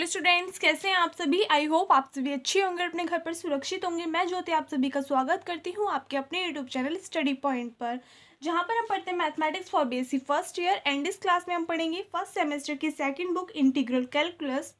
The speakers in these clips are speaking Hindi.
हेलो स्टूडेंट्स, कैसे हैं आप सभी। आई होप आप सभी अच्छे होंगे, अपने घर पर सुरक्षित होंगे। मैं ज्योति आप सभी का स्वागत करती हूं आपके अपने यूट्यूब चैनल स्टडी पॉइंट पर, जहां पर हम पढ़ते हैं mathematics for BSc first year. And इस क्लास में हम पढ़ेंगे फर्स्ट सेमेस्टर की सेकंड बुक इंटीग्रल कैलकुलस,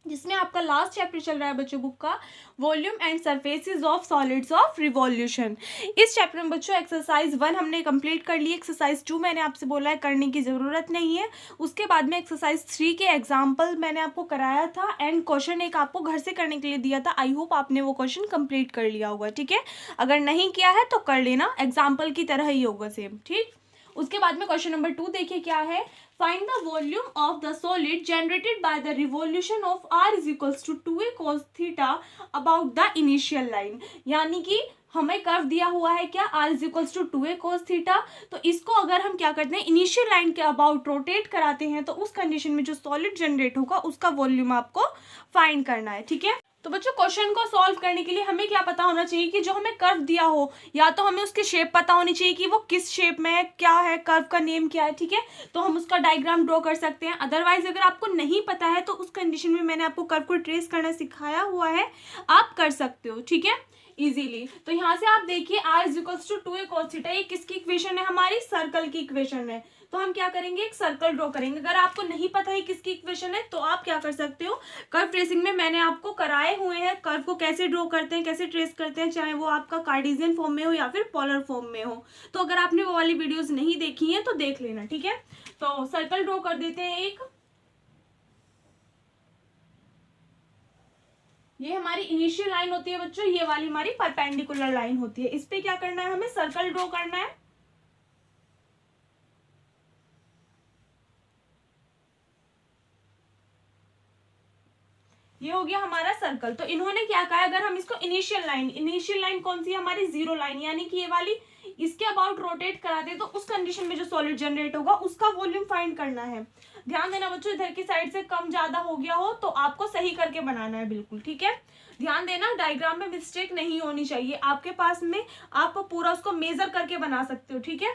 जिसमें आपका लास्ट चैप्टर चल रहा है बच्चों बुक का volume and surfaces of solids of revolution. इस चैप्टर में बच्चों एक्सरसाइज 1 हमने कंप्लीट कर ली। एक्सरसाइज 2 मैंने आपसे बोला है करने की ज़रूरत नहीं है। उसके बाद में एक्सरसाइज 3 के एग्जाम्पल मैंने आपको कराया था एंड क्वेश्चन एक आपको घर से करने के लिए दिया था। आई होप आपने वो क्वेश्चन कंप्लीट कर लिया होगा, ठीक है। अगर नहीं किया है तो कर लेना, एग्जाम्पल की तरह ही होगा सेम, ठीक। उसके बाद में क्वेश्चन नंबर 2 देखिए क्या है। Find the volume of the solid generated by the revolution of r is equals to 2a cos theta about the initial line. यानी कि हमें कर्व दिया हुआ है क्या, r is equals to 2a cos theta. तो इसको अगर हम क्या करते हैं, इनिशियल लाइन के अबाउट रोटेट कराते हैं, तो उस कंडीशन में जो सॉलिड जनरेट होगा उसका वॉल्यूम आपको फाइंड करना है, ठीक है। तो बच्चों क्वेश्चन को सॉल्व करने के लिए हमें क्या पता होना चाहिए कि जो हमें कर्व दिया हो, या तो हमें उसकी शेप पता होनी चाहिए कि वो किस शेप में है, क्या है, कर्व का नेम क्या है, ठीक है। तो हम उसका डायग्राम ड्रॉ कर सकते हैं। अदरवाइज अगर आपको नहीं पता है तो उस कंडीशन में मैंने आपको कर्व को ट्रेस करना सिखाया हुआ है, आप कर सकते हो, ठीक है, इजीली। तो यहाँ से आप देखिए r is equals to 2a cos theta, ये किसकी इक्वेशन है, हमारी सर्कल की इक्वेशन है। तो हम क्या करेंगे, एक सर्कल ड्रॉ करेंगे। अगर आपको नहीं पता है किसकी इक्वेशन है तो आप क्या कर सकते हो, कर्व ट्रेसिंग में मैंने आपको कराए हुए हैं कर्व को कैसे ड्रॉ करते हैं, कैसे ट्रेस करते हैं, चाहे वो आपका कार्टेशियन फॉर्म में हो या फिर पोलर फॉर्म में हो। तो अगर आपने वो वाली वीडियोस नहीं देखी है तो देख लेना, ठीक है। तो सर्कल ड्रॉ कर देते हैं एक। ये हमारी इनिशियल लाइन होती है बच्चों, ये वाली हमारी परपेंडिकुलर लाइन होती है। इस पे क्या करना है, हमें सर्कल ड्रॉ करना है। ये हो गया हमारा सर्कल। तो इन्होंने क्या कहा, अगर हम इसको इनिशियल लाइन कौन सी है, हमारी जीरो लाइन, यानी कि ये वाली, इसके अबाउट रोटेट कराते तो उस कंडीशन में जो सॉलिड जनरेट होगा उसका वॉल्यूम फाइंड करना है। ध्यान देना बच्चों, इधर की साइड से कम ज्यादा हो गया हो तो आपको सही करके बनाना है, बिल्कुल, ठीक है। ध्यान देना, डायग्राम में मिस्टेक नहीं होनी चाहिए आपके पास में, आप पूरा उसको मेजर करके बना सकते हो, ठीक है।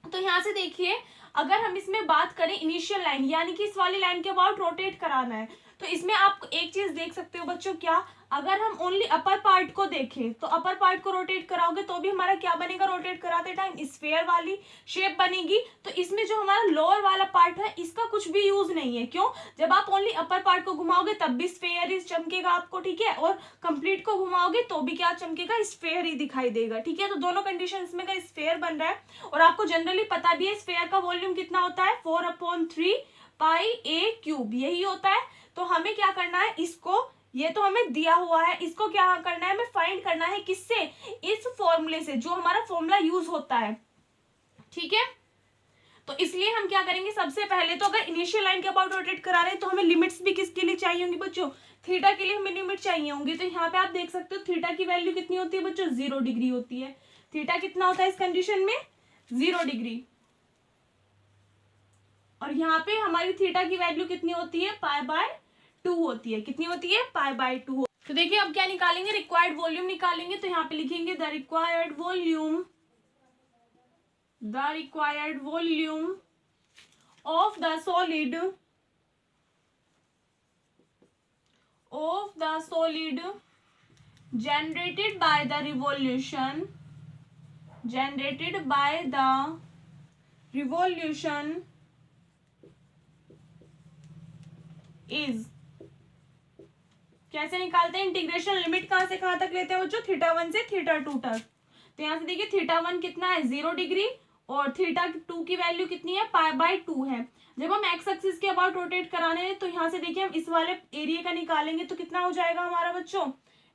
तो यहाँ से देखिए, अगर हम इसमें बात करें इनिशियल लाइन, यानी कि इस वाली लाइन के अबाउट रोटेट कराना है, तो इसमें आप एक चीज देख सकते हो बच्चों, क्या, अगर हम ओनली अपर पार्ट को देखें तो अपर पार्ट को रोटेट कराओगे तो भी हमारा क्या बनेगा, रोटेट कराते टाइम स्फेयर वाली शेप बनेगी। तो इसमें जो हमारा लोअर वाला पार्ट है इसका कुछ भी यूज नहीं है। क्यों, जब आप ओनली अपर पार्ट को घुमाओगे तब भी स्फेयर ही चमकेगा आपको, ठीक है, और कंप्लीट को घुमाओगे तो भी क्या चमकेगा, स्फेयर ही दिखाई देगा, ठीक है। तो दोनों कंडीशन में का स्फेयर बन रहा है, और आपको जनरली पता भी है स्फेयर का वॉल्यूम कितना होता है, 4/3 पाई a क्यूब, यही होता है। तो हमें क्या करना है, इसको, ये तो हमें दिया हुआ है, इसको क्या करना है, हमें फाइंड करना है, किससे, इस फॉर्मूले से, जो हमारा फॉर्मूला यूज होता है, ठीक है। तो इसलिए हम क्या करेंगे, सबसे पहले तो अगर इनिशियल लाइन के अबाउट रोटेट करा रहे हैं तो हमें लिमिट्स भी किसके लिए चाहिए होंगी बच्चों, थीटा के लिए हमें लिमिट चाहिए होंगी। तो यहाँ पे आप देख सकते हो थीटा की वैल्यू कितनी होती है बच्चों, 0 डिग्री होती है। थीटा कितना होता है इस कंडीशन में, 0 डिग्री। और यहाँ पे हमारी थीटा की वैल्यू कितनी होती है, π/2 होती है। कितनी होती है, π/2। तो देखिए अब क्या निकालेंगे, रिक्वायर्ड वॉल्यूम निकालेंगे। तो यहाँ पे लिखेंगे the required volume of the solid generated by the revolution is, कैसे निकालते हैं, इंटीग्रेशन लिमिट कहां से कहां तक लेते हैं बच्चों, θ1 से θ2 तक। तो यहाँ से देखिए θ1 कितना है, 0 डिग्री, और θ2 की वैल्यू कितनी है, π/2 है। जब हम एक्स एक्सिस के अबाउट रोटेट कराने हैं तो यहाँ से देखिए हम इस वाले एरिया का निकालेंगे तो कितना हो जाएगा हमारा बच्चों,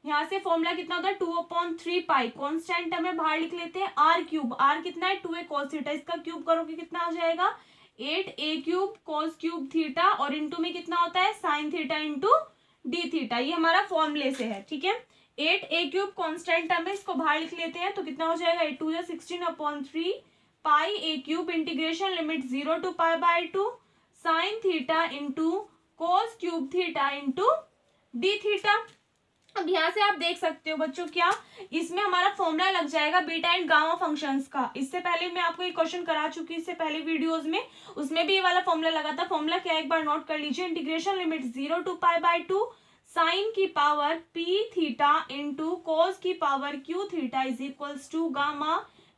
यहाँ से फॉर्मूला कितना होता है, 2/3 पाई, कॉन्स्टेंट हमें बाहर लिख लेते हैं, r क्यूब, r कितना है, 2a cos थीटा, इसका क्यूब करोगे कितना हो जाएगा, 8a cube cos cube theta, और इंटू में कितना होता है, sign theta into D theta. ये हमारा फॉर्मूले से है, ठीक है। 8a क्यूब कॉन्स्टेंट हमें इसको बाहर लिख लेते हैं तो कितना हो जाएगा, 8 2 16/3 pi a cube, integration limit 0 to π/2 sine theta into cos cube theta into D theta. अब यहाँ से आप देख सकते हो बच्चों, क्या इसमें हमारा फॉर्मूला लग जाएगा बीटा एंड गामा फंक्शंस का। इससे पहले मैं आपको ये क्वेश्चन करा चुकी इससे पहले वीडियोस में, उसमें भी ये वाला फॉर्मूला लगा था। फॉर्मूला क्या है एक बार नोट कर लीजिए। इंटीग्रेशन लिमिट 0 to π/2 साइन की power p theta into cos की power q theta is equals to gamma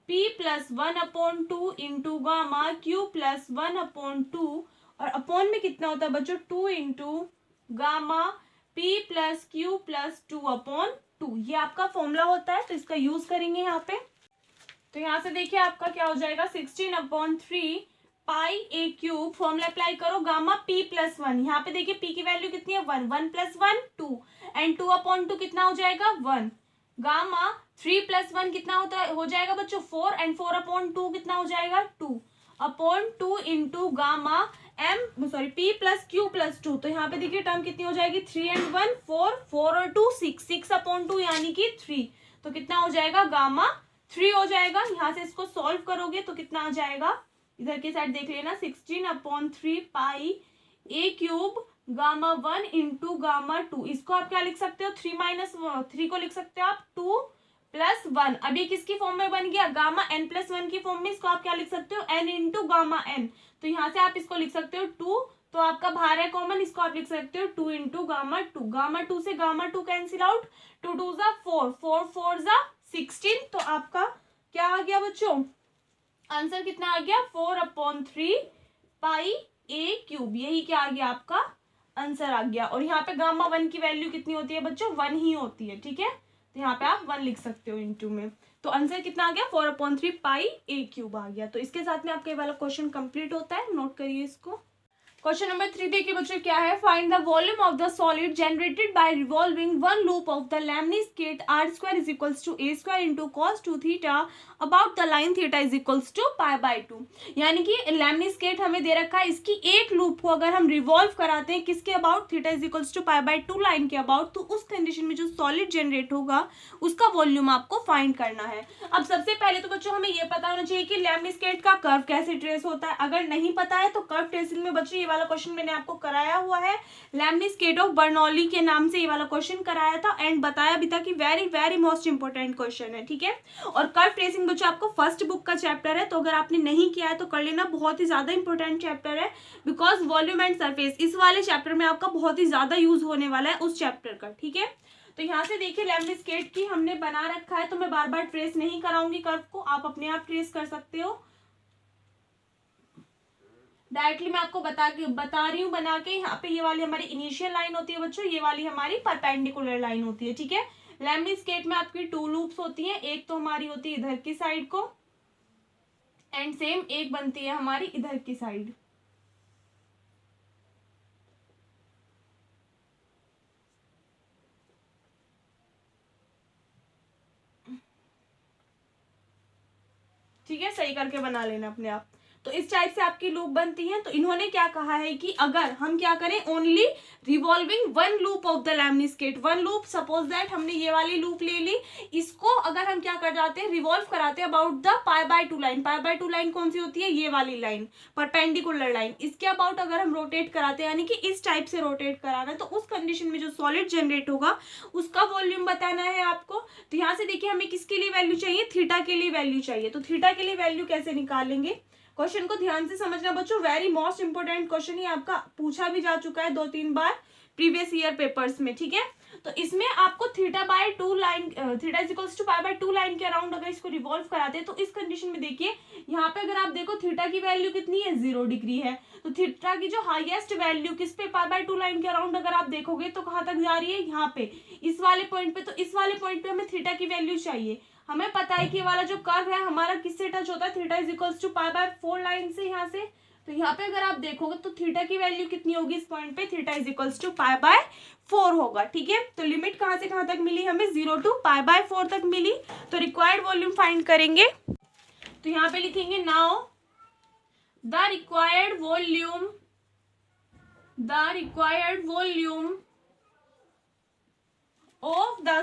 p plus 1/2 into gamma q plus 1/2, और अपॉन में कितना होता है बच्चों 2 into gamma p plus q plus 2/2। ये आपका फॉर्मूला होता है, तो इसका यूज करेंगे यहाँ पे। तो यहाँ से देखिए आपका क्या हो जाएगा 16/3 पाई ए क्यूब। फॉर्मूला अप्लाई करो गामा p प्लस 1। यहाँ पे देखिए p की वैल्यू कितनी है 1, 1 प्लस 1 2 एंड 2/2 कितना हो जाएगा 1। गामा 3 प्लस 1 कितना होता है हो जाएगा बच्चों 4 एंड 4/2 कितना हो जाएगा 2/2 into gamma p plus q plus 2। तो यहाँ पे देखिए टर्म कितनी हो जाएगी 3 एंड 1 4, 4 और 2 6, 6/2 यानी कि 3। तो कितना हो जाएगा गामा 3 हो जाएगा। यहाँ से इसको सॉल्व करोगे तो कितना आ जाएगा, इधर की साइड देख लेना 16/3 पाई a cube gamma 1 into gamma 2। इसको आप क्या लिख सकते हो 3 को लिख सकते हो आप 2 प्लस 1। अब ये किसकी फॉर्म में बन गया गामा n प्लस 1 की फॉर्म में। इसको आप क्या लिख सकते हो n इंटू गामा n। तो यहाँ से आप इसको लिख सकते हो 2, तो आपका बाहर है कॉमन, इसको आप लिख सकते हो 2 इंटू गामा 2। गामा 2 से गामा 2 कैंसिल आउट, 2 2 जा 4, 4 4 जा 16। तो आपका क्या आ गया बच्चों आंसर कितना आ गया 4/3 पाई ए क्यूब। यही क्या आ गया आपका आंसर आ गया। और यहाँ पे गामा 1 की वैल्यू कितनी होती है बच्चों 1 ही होती है, ठीक है। तो यहाँ पे आप 1 लिख सकते हो इनटू में। तो आंसर कितना आ गया 4/3 पाई ए क्यूब आ गया। तो इसके साथ में आपका ये वाला क्वेश्चन कंप्लीट होता है, नोट करिए इसको। क्वेश्चन नंबर 3 देखिए बच्चों क्या है, find the volume of the solid generated by revolving one loop of the lemniscate r² is equals to a² into cos 2 theta about the line theta is equals to π/2। यानी कि लेमनिज स्केट हमें दे रखा है, इसकी एक लूप को अगर हम रिवॉल्व कराते हैं किसके about theta is equals to π/2 line के अबाउट, तो उस कंडीशन में जो सॉलिड जनरेट होगा उसका वॉल्यूम आपको फाइंड करना है। अब सबसे पहले तो बच्चों हमें ये पता होना चाहिए कि लेमनिज स्केट का कर्व कैसे ट्रेस होता है। अगर नहीं पता है तो कर्व ट्रेसिंग में बच्चों ये वाला क्वेश्चन मैंने आपको कराया हुआ है, लेमनिज स्केट ऑफ बर्नौली के नाम से ये वाला क्वेश्चन कराया था एंड बताया भी था कि very very most important question है, ठीक है। और कर्व ट्रेसिंग बच्चों आपको फर्स्ट बुक का चैप्टर है, तो अगर आपने नहीं किया है तो कर लेना, बहुत ही ज्यादा इंपॉर्टेंट चैप्टर है। बिकॉज वॉल्यूम एंड सरफेस इस वाले चैप्टर में आपका बहुत ही ज्यादा यूज होने वाला है उस चैप्टर का, ठीक है। तो यहाँ से देखिए लेमनिज स्केट की हमने बना रखा है, तो मैं बार बार ट्रेस नहीं कराऊंगी कर्व को, आप अपने आप ट्रेस कर सकते हो। डायरेक्टली मैं आपको बता रही हूँ बना के। यहाँ पे ये वाली हमारी इनिशियल लाइन होती है बच्चों, ये वाली हमारी परपेंडिकुलर लाइन होती है, ठीक है। लेमनिज स्केट में आपकी 2 लूप्स होती हैं, एक तो हमारी होती है इधर की साइड को एंड सेम एक बनती है हमारी इधर की साइड। ठीक है, सही करके बना लेना अपने आप। तो इस टाइप से आपकी लूप बनती है। तो इन्होंने क्या कहा है कि अगर हम क्या करें only revolving one loop of the lemniscate, one loop suppose that हमने ये वाली लूप ले ली, इसको अगर हम क्या कर जाते हैं रिवॉल्व कराते हैं अबाउट द π/2 लाइन। π/2 लाइन कौन सी होती है ये वाली लाइन, परपेंडिकुलर लाइन, इसके अबाउट अगर हम रोटेट कराते हैं यानी कि इस टाइप से रोटेट कराना है, तो उस कंडीशन में जो सॉलिड जनरेट होगा उसका वॉल्यूम बताना है आपको। तो यहाँ से देखिए हमें किसके लिए वैल्यू चाहिए, थीटा के लिए वैल्यू चाहिए। तो थीटा के लिए वैल्यू कैसे निकालेंगे, क्वेश्चन को ध्यान से समझना बच्चों, वेरी मोस्ट इंपोर्टेंट क्वेश्चन ही आपका पूछा भी जा चुका है 2-3 बार प्रीवियस ईयर पेपर्स में, ठीक है। तो इसमें आपको θ/2 line, theta is equals to π/2 line के अराउंड अगर इसको रिवॉल्व कराते हैं, तो इस कंडीशन में देखिए यहाँ पे अगर आप देखो थीटा की वैल्यू कितनी है 0 डिग्री है। तो थीटा की जो हाईएस्ट वैल्यू किस पे π/2 लाइन के अराउंड अगर आप देखोगे तो कहाँ तक जा रही है, यहाँ पे इस वाले पॉइंट पे। तो इस वाले पॉइंट पे हमें थीटा की वैल्यू चाहिए। हमें पता है कि ये वाला जो कर्व है हमारा किससे टच होता है, theta is equals to π/4 line से यहाँ से। तो यहाँ पे अगर आप देखोगे तो थीटा की वैल्यू कितनी होगी इस पॉइंट पे, थीटा इज इक्वल्स टू π/4 होगा, ठीक है। तो लिमिट कहाँ से कहाँ तक मिली हमें 0 to π/4 तक मिली। तो रिक्वायर्ड वॉल्यूम फाइंड करेंगे, तो यहाँ पे लिखेंगे now the required volume of the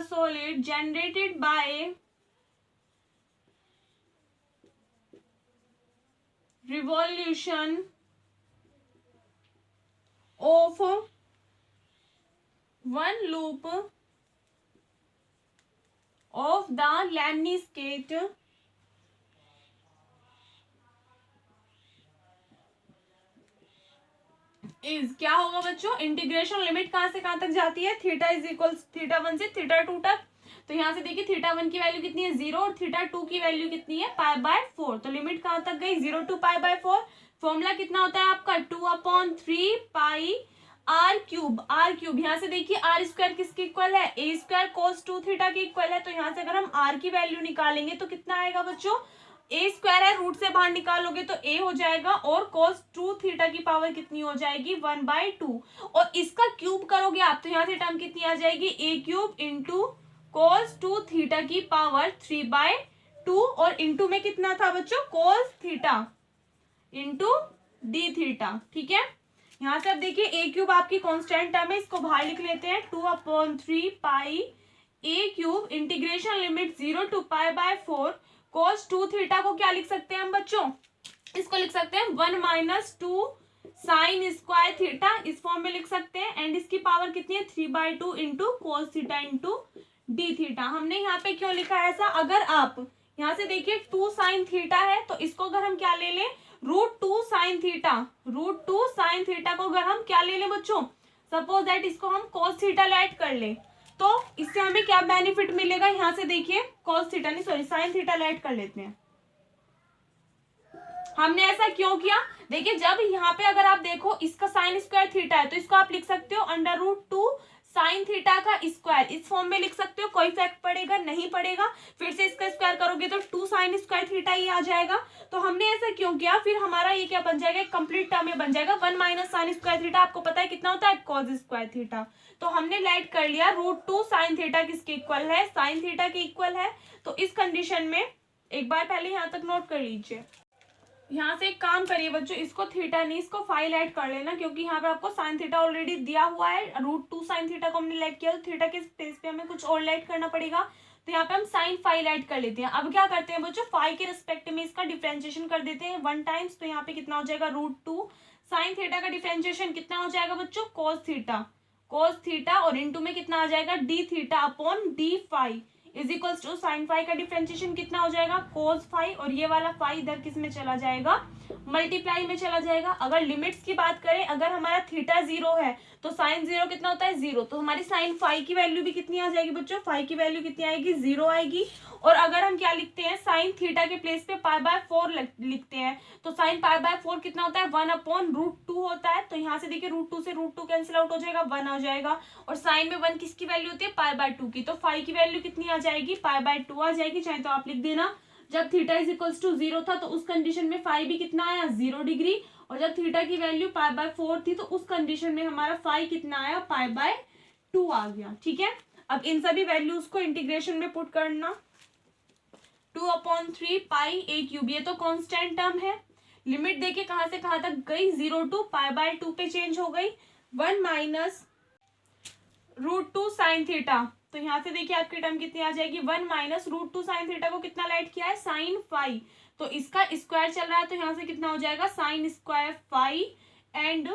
solid generated by revolution of one loop of the lemniscate is, क्या होगा बच्चों, इंटीग्रेशन लिमिट कहां से कहां तक जाती है, थीटा इज इक्वल थीटा 1 से थीटा 2 तक। तो यहाँ से देखिए थीटा 1 की वैल्यू कितनी है 0 और थीटा 2 की वैल्यू कितनी है π/4। तो लिमिट कहां तक गई 0 to π/4। फॉर्मूला कितना होता है आपका 2/3 पाई आर क्यूब। यहाँ से देखिए आर स्क्वायर किसके इक्वल है, ए स्क्वायर कोस 2 थीटा के इक्वल है। तो यहाँ से अगर हम आर की वैल्यू निकालेंगे तो कितना आएगा बच्चों, ए स्क्वायर है, रूट से बाहर निकालोगे तो ए हो जाएगा और cos 2 थीटा की पावर कितनी हो जाएगी 1/2। और इसका क्यूब करोगे आप तो यहाँ से टर्म कितनी आ जाएगी a cube into cos 2 theta की पावर 3/2 और इंटू में कितना था बच्चों cos theta into D theta. ठीक है, यहाँ से अब देखिए ए क्यूब आपकी कांस्टेंट टर्म है, इसको बाहर लिख लेते हैं 2/3 pi a cube integration limit 0 to π/4 cos 2 theta को क्या लिख सकते हैं हम बच्चों, इसको लिख सकते हैं 1 - 2 साइन स्क्वायर थीटा, इस फॉर्म में लिख सकते हैं। एंड इसकी पावर कितनी है 3/2 into cos theta into D theta. हमने यहाँ पे क्यों लिखा है ऐसा, अगर आप यहाँ से देखिए 2 साइन थीटा है तो इसको अगर हम क्या ले लें √2 साइन थीटा, √2 साइन थीटा को अगर हम क्या ले लें बच्चों, सपोज दैट इसको हम cos थीटा ऐड कर लें तो इससे हमें क्या बेनिफिट मिलेगा, यहाँ से देखिए cos थीटा नहीं सॉरी साइन थीटा ऐड कर लेते हैं। हमने ऐसा क्यों किया, देखिए जब यहाँ पे अगर आप देखो इसका साइन स्क्वायर थीटा है तो इसको आप लिख सकते हो √2 साइन थीटा का स्क्वायर, इस फॉर्म में लिख सकते हो, कोई इफेक्ट पड़ेगा नहीं पड़ेगा। फिर से इसका स्क्वायर करोगे तो 2 साइन स्क्वायर थीटा ही आ जाएगा। तो हमने ऐसा क्यों किया, फिर हमारा ये क्या बन जाएगा, कंप्लीट टर्म में बन जाएगा 1 - साइन स्क्वायर थीटा, आपको पता है कितना होता है cos स्क्वायर थीटा। तो हमने लाइट कर लिया √2 साइन थीटा किसके इक्वल है, साइन थीटा के इक्वल है। तो इस कंडीशन में एक बार पहले यहाँ तक नोट कर लीजिए। यहाँ से एक काम करिए बच्चों, इसको थीटा नहीं इसको फाइव ऐड कर लेना, क्योंकि यहाँ पे आपको साइन थीटा ऑलरेडी दिया हुआ है, √2 साइन थीटा को हमने ऐड किया तो थीटा के स्पेस पे हमें कुछ और ऐड करना पड़ेगा। तो यहाँ पे हम साइन फाइव ऐड कर लेते हैं। अब क्या करते हैं बच्चों, फाइव के रिस्पेक्ट में इसका डिफरेंशिएशन कर देते हैं 1 टाइम्स। तो यहाँ पे कितना हो जाएगा √2 साइन थीटा का डिफरेंशिएशन कितना हो जाएगा बच्चों cos थीटा और इंटू में कितना आ जाएगा d theta upon d five is equals to sine five का डिफरेंशिएशन कितना हो जाएगा cos फाइव और ये वाला फाइव इधर किस में चला जाएगा, मल्टीप्लाई में चला जाएगा। अगर लिमिट्स की बात करें, अगर हमारा थीटा 0 है तो साइन 0 कितना होता है 0, तो हमारी साइन फाइव की वैल्यू भी कितनी आ जाएगी बच्चों, फाइव की वैल्यू कितनी आएगी 0 आएगी। और अगर हम क्या लिखते हैं साइन थीटा के प्लेस पे π/4 लिखते हैं तो साइन π/4 कितना होता है 1/√2 होता है। तो यहाँ से देखिए √2 से √2 कैंसिल आउट हो जाएगा 1 हो जाएगा और साइन में 1 किसकी वैल्यू होती है π/2 की। तो फाइव की वैल्यू कितनी आ जाएगी π/2 आ जाएगी, चाहे तो आप लिख देना। जब थीटा इज इक्वल्स टू 0 था तो उस कंडीशन में फाइव भी कितना आया 0 डिग्री, और जब थीटा की वैल्यू π/4 थी तो उस कंडीशन में हमारा फाइव कितना आया π/2 आ गया। ठीक है, अब इन सभी वैल्यूज को इंटीग्रेशन में पुट करना 2/3 पाई ए क्यूब, ये तो कांस्टेंट टर्म है। लिमिट देखिए कहां से कहां तक गई 0 to π/2 पे चेंज हो गई। 1 - √2 साइन थीटा, तो यहाँ से देखिए आपकी टर्म कितनी आ जाएगी 1 - √2 साइन थीटा को कितना ऐड किया है साइन फाइव, तो इसका स्क्वायर चल रहा है तो यहाँ से कितना हो जाएगा साइन स्क्वायर फाइव। एंड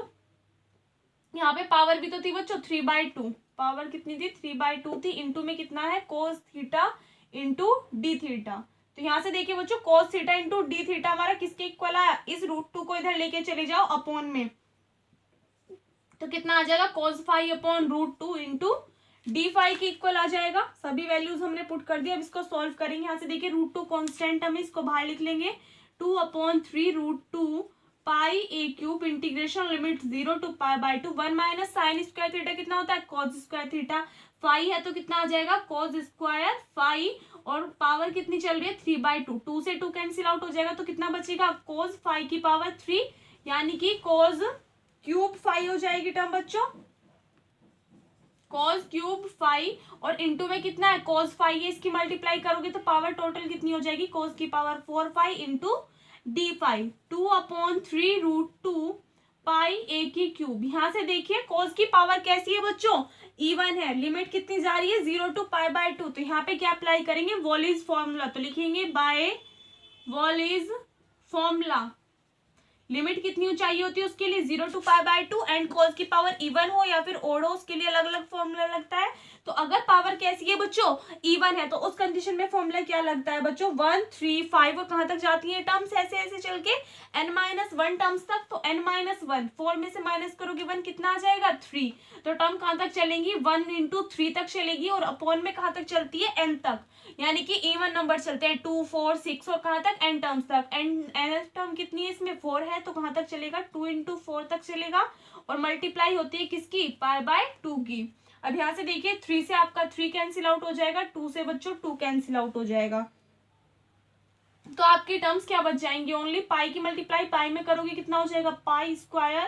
यहाँ पे पावर भी तो थी बच्चों 3/2, पावर कितनी थी 3/2 थी, इंटू में कितना है cos theta into D theta. तो यहाँ से देखिए बच्चों cos theta into D theta हमारा किसके इक्वल आया, इस √2 को इधर लेके चले जाओ अपॉन में, तो कितना आ जाएगा cos five upon √2 into D five की इक्वल आ जाएगा। सभी वैल्यूज हमने पुट कर दिया। अब इसको सॉल्व करेंगे। यहाँ से देखिए √2 कांस्टेंट हम इसको बाहर लिख लेंगे 2/3 √2 pi a cube integration limit 0 to π/2 1 - sine square theta कितना होता है cos स्क्वायर थीटा, फाइव है तो कितना आ जाएगा cos स्क्वायर फाइव और पावर कितनी चल रही है 3/2, 2 से 2 कैंसिल आउट हो जाएगा तो कितना बचेगा cos फाइव की पावर 3 यानी कि cos क्यूब फाइव हो जाएगी टर्म बच्चों, cos क्यूब फाइव और इंटू में कितना है cos फाइव है, इसकी मल्टीप्लाई करोगे तो पावर टोटल कितनी हो जाएगी cos की power 4 five into D five 2/3 √2 pi ए की क्यूब। यहाँ से देखिए cos की पावर कैसी है बच्चों इवन है, लिमिट कितनी जा रही है 0 to π/2, तो यहाँ पे क्या अप्लाई करेंगे वॉलीज फॉर्मूला, तो लिखेंगे बाय वॉलीज फॉर्मूला। लिमिट कितनी चाहिए होती है उसके लिए 0 to π/2 एंड cos की पावर इवन हो या फिर ओड हो, उसके लिए अलग अलग फॉर्मूला लगता है। तो अगर पावर कैसी है बच्चों, इवन है, तो उस कंडीशन में फॉर्मूला क्या लगता है बच्चों, 1 3 5 और कहां तक जाती है टर्म्स, ऐसे ऐसे चल के n-1 टर्म्स तक। तो n-1 4 में से माइनस करोगे 1 कितना आ जाएगा 3, तो टर्म कहां तक चलेंगी 1 into 3 तक चलेगी और अपॉन में कहां तक चलती है n तक, यानी कि इवन नंबर चलते हैं 2 4 6 और कहां तक n टर्म्स तक। n टर्म कितनी है इसमें 4 है, तो कहां तक चलेगा 2 into 4 तक चलेगा और मल्टीप्लाई होती है किसकी, π/2 की। अब यहाँ से देखिए 3 से आपका 3 कैंसिल आउट हो जाएगा, 2 से बच्चों 2 कैंसिल आउट हो जाएगा, तो आपकी टर्म्स क्या बच जाएंगे, ओनली पाई की मल्टीप्लाई पाई में करोगे कितना हो जाएगा π²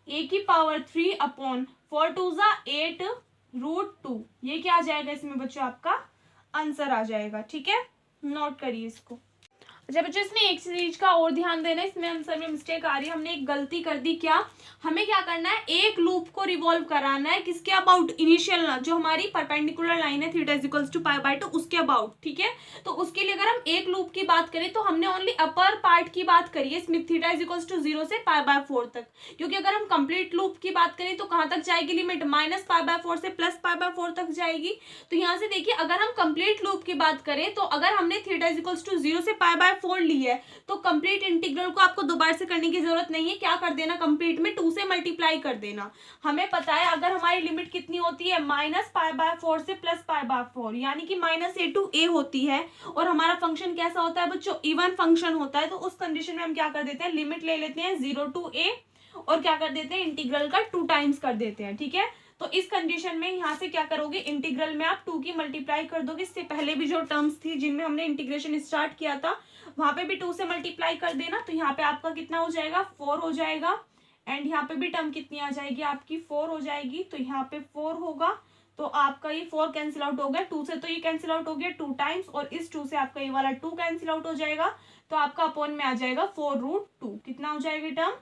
a की पावर 3 अपॉन 4 2 8√2। ये क्या आ जाएगा इसमें बच्चों, आपका आंसर आ जाएगा। ठीक है, नोट करिए इसको। अच्छा बच्चों, इसमें एक चीज का और ध्यान देना है, इसमें आंसर में मिस्टेक आ रही है, हमने एक गलती कर दी। क्या, हमें क्या करना है, एक लूप को रिवॉल्व कराना है किसके अबाउट, इनिशियल जो हमारी परपेंडिकुलर लाइन है थीटा इज इक्वल्स टू π/2 उसके अबाउट। ठीक है, तो उसके लिए अगर हम एक लूप की बात करें तो हमने ओनली अपर पार्ट की बात करी है, इसमें थीटा इज इक्वल्स टू 0 से π/4 तक, क्योंकि अगर हम कंप्लीट लूप की बात करें तो कहां तक जाएगी लिमिट, -π/4 से +π/4 तक जाएगी। तो यहाँ से देखिए अगर हम कंप्लीट लूप की बात करें तो अगर हमने थीटा इज इक्वल्स टू 0 से π/4 ली है तो कंप्लीट इंटीग्रल को आपको दोबारा से करने की जरूरत नहीं है, क्या कर देना, कंप्लीट में 2 से मल्टीप्लाई कर देना। हमें पता है अगर हमारी लिमिट कितनी होती है, -π/4 से +π/4, यानी कि -a to a होती है, और हमारा फंक्शन कैसा होता है बच्चों, इवन फंक्शन होता है। तो उस कंडीशन में हम क्या कर देते हैं, लिमिट ले लेते हैं 0 to a और क्या कर देते हैं, इंटीग्रल का 2 टाइम्स कर देते हैं। ठीक है, तो इस कंडीशन में यहाँ से क्या करोगे, इंटीग्रल में आप 2 की मल्टीप्लाई कर दोगे। इससे पहले भी जो टर्म्स थी जिनमें हमने इंटीग्रेशन स्टार्ट किया था वहां पे भी 2 से मल्टीप्लाई कर देना, तो यहाँ पे आपका कितना हो जाएगा 4 हो जाएगा, एंड यहाँ पे भी टर्म कितनी आ जाएगी आपकी 4 हो जाएगी, तो यहाँ पे 4 होगा, तो आपका ये 4 कैंसिल आउट हो गया, 2 से तो ये कैंसिल आउट हो गया 2 टाइम्स, और इस 2 से आपका ये वाला 2 कैंसिल आउट हो जाएगा, तो आपका अपॉन में आ जाएगा 4√2। कितना हो जाएगा टर्म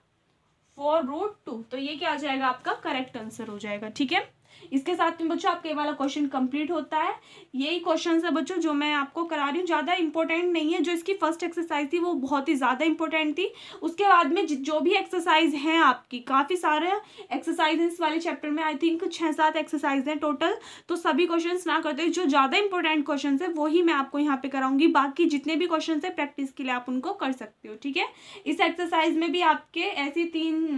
4√2, तो ये क्या आ जाएगा आपका करेक्ट आंसर हो जाएगा। ठीक है, इसके साथ में बच्चों आपका ये वाला क्वेश्चन कंप्लीट होता है। यही क्वेश्चन है बच्चों जो मैं आपको करा रही हूँ, ज़्यादा इंपॉर्टेंट नहीं है। जो इसकी फर्स्ट एक्सरसाइज थी वो बहुत ही ज़्यादा इंपॉर्टेंट थी, उसके बाद में जो भी एक्सरसाइज हैं आपकी, काफ़ी सारे एक्सरसाइज इस वाले चैप्टर में, आई थिंक 6-7 एक्सरसाइज हैं टोटल, तो सभी क्वेश्चन ना करते, जो ज़्यादा इंपॉर्टेंट क्वेश्चन है वही मैं आपको यहाँ पे कराऊंगी, बाकी जितने भी क्वेश्चन है प्रैक्टिस के लिए आप उनको कर सकते हो। ठीक है, इस एक्सरसाइज में भी आपके ऐसे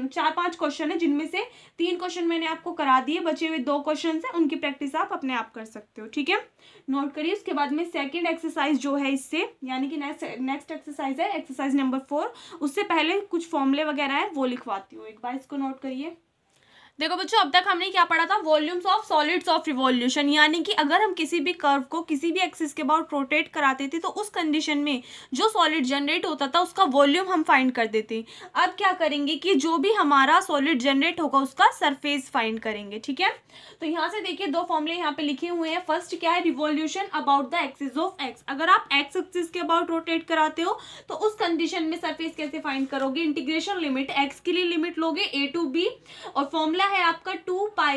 4-5 क्वेश्चन है, जिनमें से 3 क्वेश्चन मैंने आपको करा दिए, बचे हुए 2 क्वेश्चन है उनकी प्रैक्टिस आप अपने आप कर सकते हो। ठीक है, नोट करिए। उसके बाद में सेकंड एक्सरसाइज जो है इससे, यानी कि नेक्स्ट एक्सरसाइज है एक्सरसाइज नंबर 4, उससे पहले कुछ फॉर्मूले वगैरह है वो लिखवाती हूँ, एक बार इसको नोट करिए। देखो बच्चों, अब तक हमने क्या पढ़ा था, volumes of solids of revolution, यानी कि अगर हम किसी भी कर्व को किसी भी एक्सिस के अबाउट रोटेट कराते थे तो उस कंडीशन में जो सॉलिड जनरेट होता था उसका वॉल्यूम हम फाइंड कर देते। अब क्या करेंगे कि जो भी हमारा सॉलिड जनरेट होगा उसका सरफेस फाइंड करेंगे। ठीक है, तो यहाँ से देखिए 2 फॉर्मूले यहाँ पे लिखे हुए हैं। फर्स्ट क्या है, revolution about the axis of x. अगर आप एक्स एक्सिस के अबाउट रोटेट कराते हो तो उस कंडीशन में सरफेस कैसे फाइंड करोगे, इंटीग्रेशन लिमिट, एक्स के लिए लिमिट लोगे a to b, और फॉर्मूला है आपका 2πy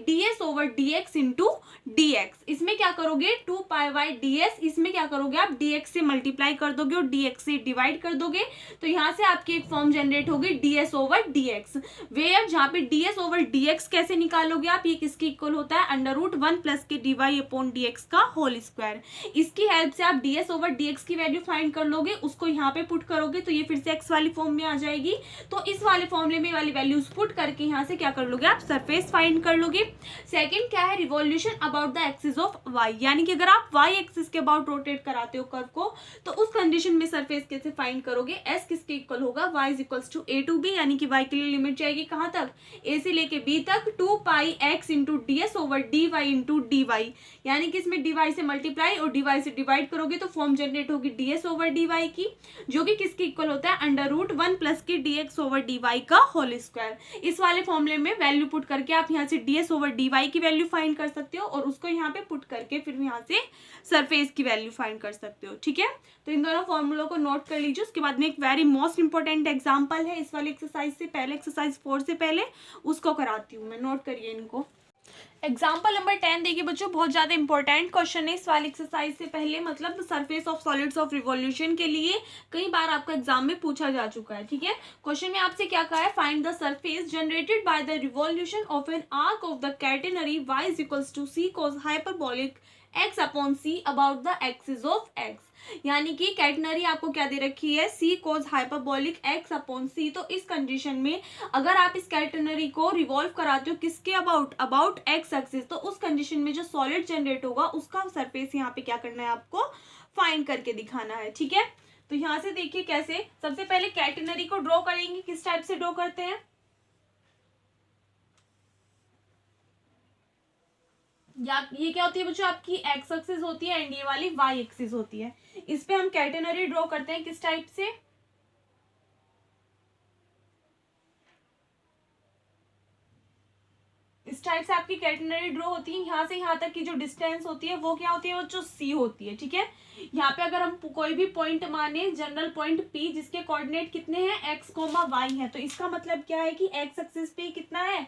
ds/dx इंटू dx। इसमें क्या करोगे 2πy ds, इसमें क्या करोगे आप dx से मल्टीप्लाई कर दोगे और dx से डिवाइड कर दोगे, तो यहाँ से आपकी एक फॉर्म जनरेट होगी ds/dx। वेयर जहाँ पे ds/dx कैसे निकालोगे आप, ये किसके इक्वल होता है, √1 प्लस के dy/dx का होल स्क्वायर। इसकी हेल्प से आप ds/dx की वैल्यू फाइंड कर लोगे, उसको यहाँ पे पुट करोगे तो ये फिर से x वाली फॉर्म में आ जाएगी। तो इस वाले फॉर्मूले में वाली वैल्यूज पुट करके यहाँ से क्या कर लोगे आप, सरफेस फाइंड कर लोगे। सेकंड क्या है, revolution about the axis of y, यानी कि अगर आप y एक्सिस के अबाउट रोटेट कराते हो कर्व को तो उस कंडीशन में सरफेस कैसे फाइंड करोगे, s किसके इक्वल होगा, y is equals to a to b, यानी कि y के लिए लिमिट जाएगी कहाँ तक, a से लेके b तक, 2πx into ds/dy into dy, यानी कि इसमें dy से मल्टीप्लाई और dy से डिवाइड करोगे तो फॉर्म जनरेट होगी ds/dy की, जो कि किसके इक्वल होता है, √1 प्लस के dx/dy का होल स्क्वायर। इस वाले फॉर्मूले में वैल्यू पुट करके आप यहाँ से ds/dy की वैल्यू फाइंड कर सकते हो और उसको यहाँ पे पुट करके फिर यहाँ से सरफेस की वैल्यू फाइंड कर सकते हो। ठीक है, तो इन दोनों फॉर्मूलों को नोट कर लीजिए। उसके बाद में एक वेरी मोस्ट इंपॉर्टेंट एग्जांपल है इस वाली एक्सरसाइज से पहले, एक्सरसाइज 4 से पहले, उसको कराती हूँ मैं, नोट करिए इनको। एग्जाम्पल नंबर 10 देखिए बच्चों, बहुत ज्यादा इंपॉर्टेंट क्वेश्चन है इस वाली एक्सरसाइज से पहले, मतलब surface of solids of revolution के लिए कई बार आपका एग्जाम में पूछा जा चुका है। ठीक है, क्वेश्चन में आपसे क्या कहा है, find the surface generated by the revolution of an arc of the catenary y is equals to c cos hyperbolic x upon c about the axis of x। यानी कि कैटेनरी आपको क्या दे रखी है, c cos hyperbolic x upon c। तो इस कंडीशन में अगर आप इस कैटेनरी को रिवॉल्व कराते हो किसके अबाउट x एक्सिस, तो उस कंडीशन में जो सॉलिड जनरेट होगा उसका सरफेस यहाँ पे क्या करना है, आपको फाइंड करके दिखाना है। ठीक है, तो यहाँ से देखिए कैसे, सबसे पहले कैटेनरी को ड्रॉ करेंगे, किस टाइप से ड्रॉ करते हैं, या ये क्या होती है बच्चों, आपकी एक्स एक्सिस होती है एंड ये वाली वाई एक्सिस होती है। इस पे हम कैटेनरी ड्रॉ करते हैं किस टाइप से, इस टाइप से आपकी कैटेनरी ड्रॉ होती है। यहाँ से यहाँ तक की जो डिस्टेंस होती है वो क्या होती है, वो जो सी होती है। ठीक है, यहाँ पे अगर हम कोई भी पॉइंट माने, जनरल पॉइंट पी जिसके कोऑर्डिनेट कितने हैं, एक्स कोमा वाई है, तो इसका मतलब क्या है कि एक्स एक्सिस पे कितना है,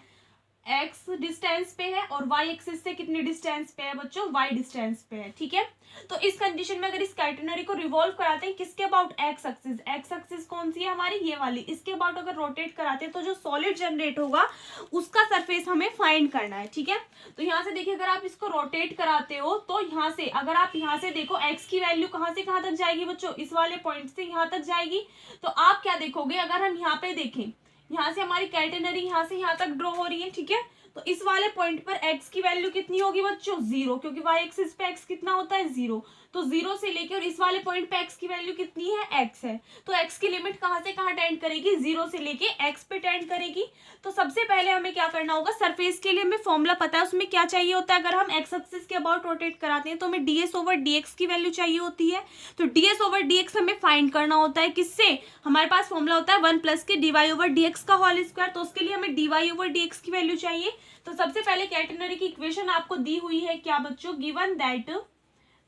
एक्स डिस्टेंस पे है, और वाई एक्सिस से कितने डिस्टेंस पे है बच्चों, वाई डिस्टेंस पे है। ठीक है, तो इस कंडीशन में अगर इस कैटेनरी को रिवॉल्व कराते हैं किसके about, x axis, x axis कौन सी है हमारी, ये वाली, इसके अबाउट अगर रोटेट कराते हैं तो जो सॉलिड जनरेट होगा उसका सरफेस हमें फाइंड करना है। ठीक है, तो यहाँ से देखिए अगर आप इसको रोटेट कराते हो तो यहाँ से अगर आप यहाँ से देखो एक्स की वैल्यू कहाँ से कहाँ तक जाएगी बच्चों, इस वाले पॉइंट से यहाँ तक जाएगी। तो आप क्या देखोगे, अगर हम यहाँ पे देखें, यहाँ से हमारी कैटेनरी यहाँ से यहाँ तक ड्रॉ हो रही है। ठीक है, तो इस वाले पॉइंट पर x की वैल्यू कितनी होगी बच्चों, 0, क्योंकि y एक्सिस पे x कितना होता है, 0। तो 0 से लेके और इस वाले पॉइंट पे x की वैल्यू कितनी है, x है। तो x की लिमिट कहाँ से कहाँ टेंड करेगी, 0 से लेके x पे टेंड करेगी। तो सबसे पहले हमें क्या करना होगा, सरफेस के लिए हमें फॉर्मूला पता है, उसमें क्या चाहिए होता है, अगर हम x एक्सिस के अबाउट रोटेट कराते हैं तो हमें ds ओवर dx की वैल्यू चाहिए होती है। तो ds ओवर dx हमें फाइंड करना होता है किससे, हमारे पास फॉर्मूला होता है 1 प्लस के dy ओवर dx का होल स्क्वायर, तो उसके लिए हमें dy ओवर dx की वैल्यू चाहिए। तो सबसे पहले कैटेनरी की इक्वेशन आपको दी हुई है क्या बच्चों, गिवन दैट,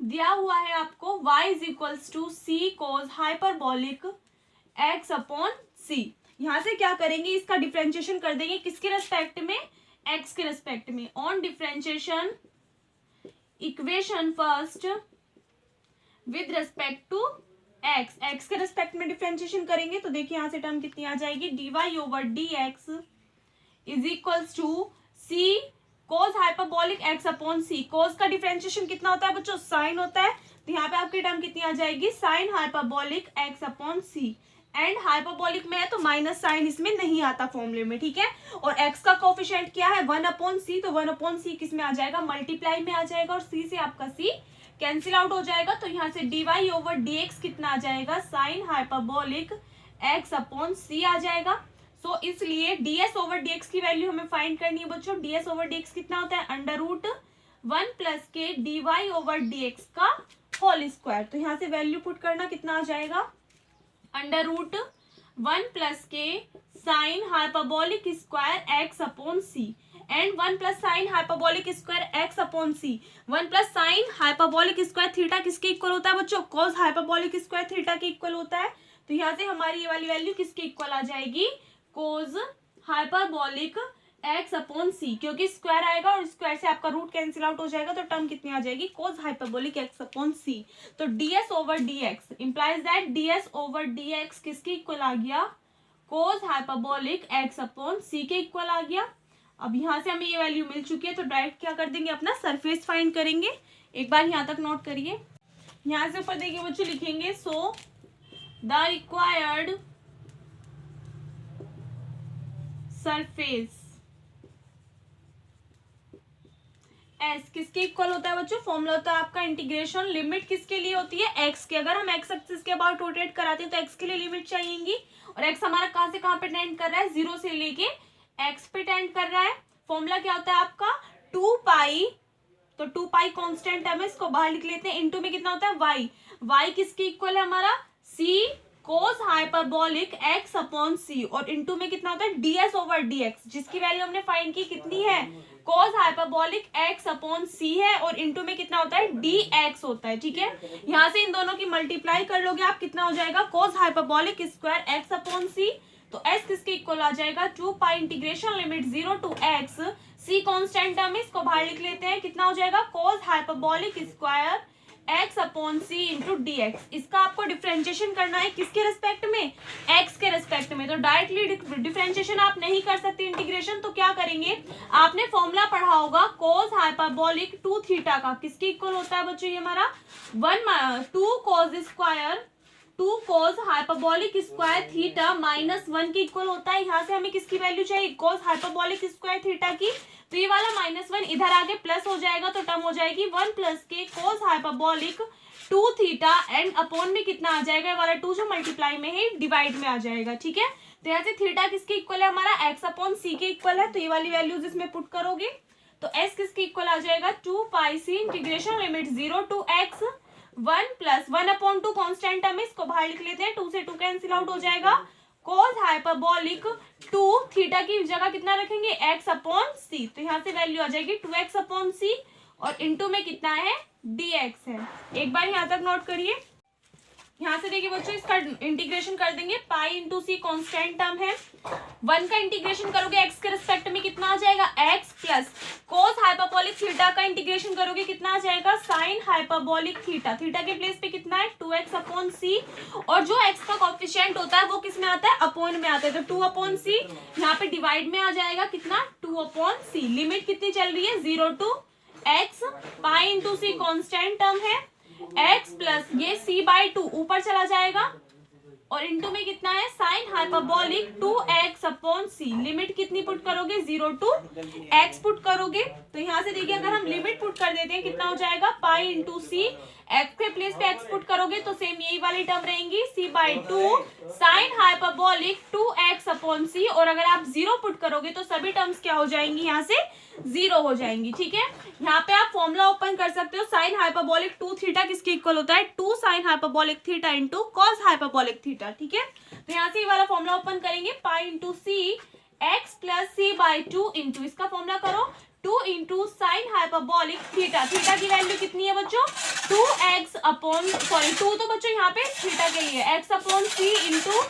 दिया हुआ है आपको y is equals to C cos hyperbolic x upon c। यहाँ से क्या करेंगे, इसका डिफरेंशिएशन कर देंगे किसके रेस्पेक्ट में, x के रेस्पेक्ट में। On differentiation equation first with respect to x के रेस्पेक्ट में डिफरेंशिएशन करेंगे तो देखिए यहाँ से टर्म कितनी आ जाएगी, dy over dx is equals to C cos hyperbolic x upon C. Cos का डिफरेंशिएशन कितना होता है बच्चों, साइन होता है, तो यहाँ पे आपकी टर्म कितनी आ जाएगी, sine hyperbolic x upon c. And hyperbolic में है तो माइनस साइन इसमें नहीं आता फॉर्मूले में। ठीक है, और x का कोफिशिएंट क्या है, 1 अपॉन सी, तो 1 अपॉन सी किस में आ जाएगा, मल्टीप्लाई में आ जाएगा, और c से आपका c कैंसिल आउट हो जाएगा। तो यहाँ से dy ओवर dx कितना आ जाएगा, sine hyperbolic x upon c आ जाएगा। तो इसलिए ds ओवर dx की वैल्यू हमें फाइंड करनी है बच्चों। ds ओवर dx कितना होता है, अंडर रूट 1 प्लस के dy ओवर dx का होल स्क्वायर। तो यहाँ से वैल्यू पुट करना कितना आ जाएगा, अंडर रूट 1 प्लस के sine hyperbolic square x upon c and 1 plus sine hyperbolic square x upon c. 1 plus sine hyperbolic square theta किसके इक्वल होता है बच्चों, कॉस हाइपरबोलिक स्क्वायर थीटा के इक्वल होता है। तो यहाँ से हमारी ये वाली वैल्यू किसके इक्वल आ जाएगी, कोस हाइपरबोलिक x अपॉन सी, क्योंकि स्क्वायर आएगा और स्क्वायर से आपका रूट कैंसिल आउट हो जाएगा, तो टर्म कितनी आ जाएगी, कोस हाइपरबोलिक x अपॉन सी। तो ds over dx implies that ds over dx किसके इक्वल आ गया, कोस हाइपरबोलिक x अपॉन सी के इक्वल आ गया। अब यहाँ से हमें ये वैल्यू मिल चुकी है तो डायरेक्ट क्या कर देंगे, अपना सरफेस फाइंड करेंगे। एक बार यहाँ तक नोट करिए, यहाँ से ऊपर देखिए बच्चों लिखेंगे, so the required surface S किसके इक्वल होता है बच्चों, फॉर्मूला होता है आपका इंटीग्रेशन, लिमिट किसके लिए होती है, एक्स के। अगर हम एक्स एक्सिस के अबाउट रोटेट कराते हैं तो एक्स के लिए लिमिट चाहिएगी, और एक्स हमारा कहाँ से कहाँ पे टेंड कर रहा है, 0 से लेके एक्स पे टेंड कर रहा है। फॉर्मूला क्या होता है आपका, 2 पाई, तो 2 पाई कॉन्स्टेंट है, इसको बाहर लिख लेते हैं, इनटू में कितना होता है वाई, वाई किसके इक्वल है हमारा, सी कोस हाइपरबोलिक x अपॉन सी, और इनटू में कितना होता है ds ओवर dx, जिसकी वैल्यू हमने फाइंड की कितनी है, कोस हाइपरबोलिक x अपॉन सी है, और इनटू में कितना होता है dx होता है। ठीक है, यहाँ से इन दोनों की मल्टीप्लाई कर लोगे आप, कितना हो जाएगा, cos hyperbolic square x upon C. तो s किसके इक्वल आ जाएगा, 2 pi integration limit 0 to x C constant term है, इसको बाहर लिख लेते हैं, कितना हो जाएगा cos hyperbolic square x upon C into D X. इसका आपको डिफरेंशिएशन करना है किसके रेस्पेक्ट में, x के रेस्पेक्ट में। तो डायरेक्टली डिफरेंशिएशन आप नहीं कर सकते इंटीग्रेशन, तो क्या करेंगे, आपने फॉर्मूला पढ़ा होगा कॉस हाइपरबोलिक 2 थीटा का, किसके इक्वल होता है बच्चों, ये हमारा 2 कॉस हाइपरबोलिक स्क्वायर थीटा -1 के इक्वल होता है। यहाँ से हमें किसकी वैल्यू चाहिए, कॉस हाइपरबोलिक स्क्वायर थीटा की, तो ये वाला -1 इधर आगे प्लस हो जाएगा, तो टर्म हो जाएगी 1 प्लस के cos hyperbolic 2 theta and upon में कितना आ जाएगा, ये वाला 2 जो मल्टीप्लाई में है डिवाइड में आ जाएगा। ठीक है, तो यहाँ से थीटा किसके इक्वल है, हमारा x अपॉन सी के इक्वल है, तो ये वाली वैल्यूज इसमें पुट करोगे तो s किसके इक्वल आ जाएगा 2 pi C integration limit 0 to x 1 plus 1/2 constant term, इसको बाहर लिख लेते हैं, 2 से 2 कैंसिल आउट हो जाएगा, कॉस हाइपरबोलिक 2 थीटा की जगह कितना रखेंगे x अपॉन सी, तो यहाँ से वैल्यू आ जाएगी 2x अपॉन सी और इनटू में कितना है dx है। एक बार यहाँ तक नोट करिए। यहाँ से देखिए बच्चों इसका इंटीग्रेशन कर देंगे, पाई इंटू सी कांस्टेंट टर्म है, 1 का इंटीग्रेशन करोगे x के रिस्पेक्ट में कितना आ जाएगा x plus cos hyperbolic theta का इंटीग्रेशन करोगे कितना आ जाएगा साइन हाइपरबोलिक थीटा, थीटा के प्लेस पे कितना है 2x अपॉन सी, और जो x का कोफिशिएंट होता है वो किस में आता है, अपॉन में आता है, तो 2 अपॉन सी यहाँ पे डिवाइड में आ जाएगा कितना 2 अपॉन सी। लिमिट कितनी चल रही है 0 to x, pi into c constant term है, x प्लस ये c/2 ऊपर चला जाएगा और इनटू में कितना है साइन हाइपरबोलिक 2x अपॉन सी। लिमिट कितनी पुट करोगे 0 टू x पुट करोगे, तो यहाँ से देखिए अगर हम लिमिट पुट कर देते हैं कितना हो जाएगा पाई इंटू सी, x के प्लेस पे x पुट करोगे तो सेम यही वाली टर्म रहेंगी c/2 sine hyperbolic 2x upon सी, और अगर आप 0 पुट करोगे तो सभी टर्म्स क्या हो जाएंगी यहाँ से 0 हो जाएंगी। ठीक है, यहाँ पे आप फॉर्मूला ओपन कर सकते हो, साइन हाइपरबोलिक 2 थीटा किसके इक्वल होता है 2 sine hyperbolic theta into cos hyperbolic theta. ठीक है, तो यहाँ से ये वाला फॉर्मूला ओपन करेंगे, पाई into C X plus c/2 into इसका फॉर्मूला करो 2 into sine hyperbolic theta, theta की वैल्यू कितनी है बच्चों 2x अपॉन 2 तो बच्चों यहाँ पे थीटा के लिए x upon C into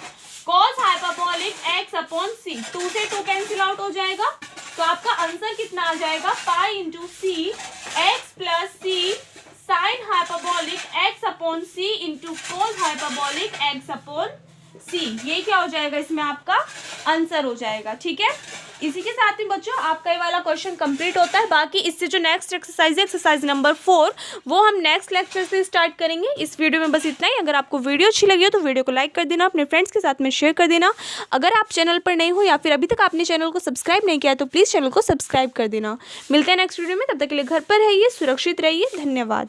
cos hyperbolic x upon C, 2 से 2 कैंसिल आउट हो जाएगा, तो आपका आंसर कितना आ जाएगा pi into C X plus C sine hyperbolic x upon C into cos hyperbolic x upon C, ये क्या हो जाएगा इसमें आपका आंसर हो जाएगा। ठीक है, इसी के साथ में बच्चों आपका ये वाला क्वेश्चन कंप्लीट होता है। बाकी इससे जो नेक्स्ट एक्सरसाइज है एक्सरसाइज नंबर 4 वो हम नेक्स्ट लेक्चर से स्टार्ट करेंगे। इस वीडियो में बस इतना ही। अगर आपको वीडियो अच्छी लगी हो तो वीडियो को लाइक कर देना, अपने फ्रेंड्स के साथ में शेयर कर देना। अगर आप चैनल पर नहीं हो या फिर अभी तक आपने चैनल को सब्सक्राइब नहीं किया तो प्लीज़ चैनल को सब्सक्राइब कर देना। मिलते हैं नेक्स्ट वीडियो में, तब तक के लिए घर पर रहिए, सुरक्षित रहिए, धन्यवाद।